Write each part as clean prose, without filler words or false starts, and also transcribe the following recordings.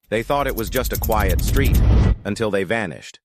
They thought it was just a quiet street, until they vanished.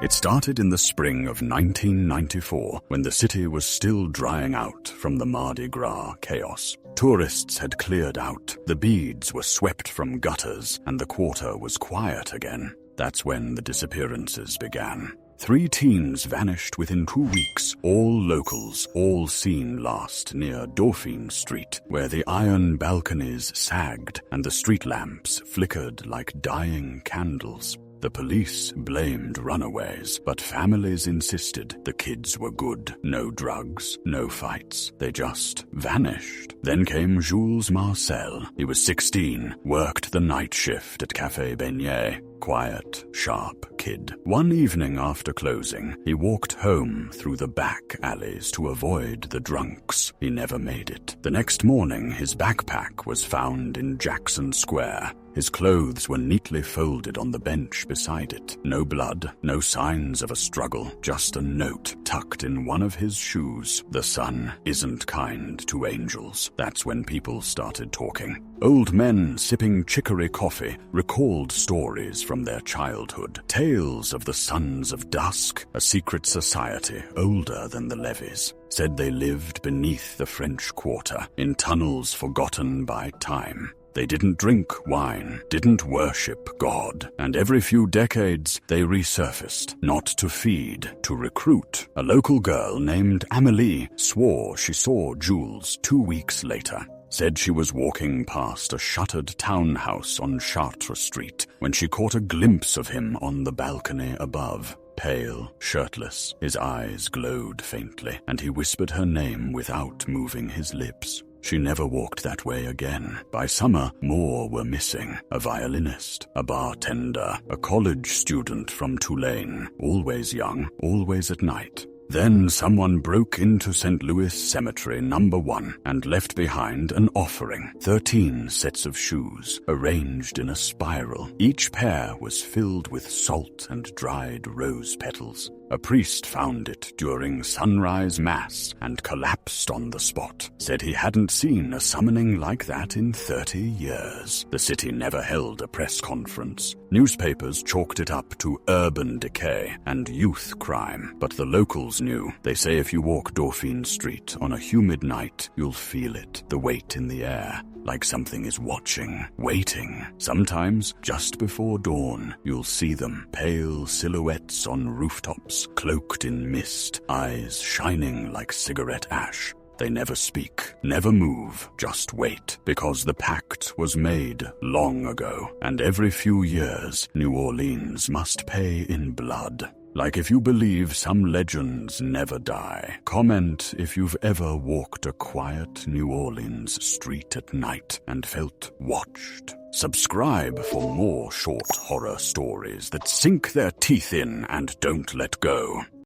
It started in the spring of 1994, when the city was still drying out from the Mardi Gras chaos. Tourists had cleared out, the beads were swept from gutters, and the quarter was quiet again. That's when the disappearances began. 3 teens vanished within 2 weeks, all locals, all seen last near Dauphine Street, where the iron balconies sagged and the street lamps flickered like dying candles. The police blamed runaways, but families insisted the kids were good. No drugs, no fights. They just vanished. Then came Jules Marcel. He was 16, worked the night shift at Café Beignet. Quiet, sharp kid. One evening after closing, he walked home through the back alleys to avoid the drunks. He never made it. The next morning, his backpack was found in Jackson Square. His clothes were neatly folded on the bench beside it. No blood, no signs of a struggle, just a note tucked in one of his shoes. The sun isn't kind to angels. That's when people started talking. Old men sipping chicory coffee recalled stories from their childhood. Tales of the Sons of Dusk, a secret society older than the levees. Said they lived beneath the French Quarter, in tunnels forgotten by time. They didn't drink wine, didn't worship God, and every few decades they resurfaced, not to feed, to recruit. A local girl named Amélie swore she saw Jules 2 weeks later. Said she was walking past a shuttered townhouse on Chartres Street when she caught a glimpse of him on the balcony above. Pale, shirtless, his eyes glowed faintly, and he whispered her name without moving his lips. She never walked that way again. By summer, more were missing. A violinist, a bartender, a college student from Tulane, always young, always at night. Then someone broke into St. Louis Cemetery No. 1 and left behind an offering. 13 sets of shoes, arranged in a spiral. Each pair was filled with salt and dried rose petals. A priest found it during sunrise mass and collapsed on the spot. Said he hadn't seen a summoning like that in 30 years. The city never held a press conference. Newspapers chalked it up to urban decay and youth crime, but the locals knew. They say if you walk Dauphine Street on a humid night, you'll feel it, the weight in the air. Like something is watching, waiting. Sometimes, just before dawn, you'll see them, pale silhouettes on rooftops, cloaked in mist, eyes shining like cigarette ash. They never speak, never move, just wait, because the pact was made long ago, and every few years, New Orleans must pay in blood. Like if you believe some legends never die. Comment if you've ever walked a quiet New Orleans street at night and felt watched. Subscribe for more short horror stories that sink their teeth in and don't let go.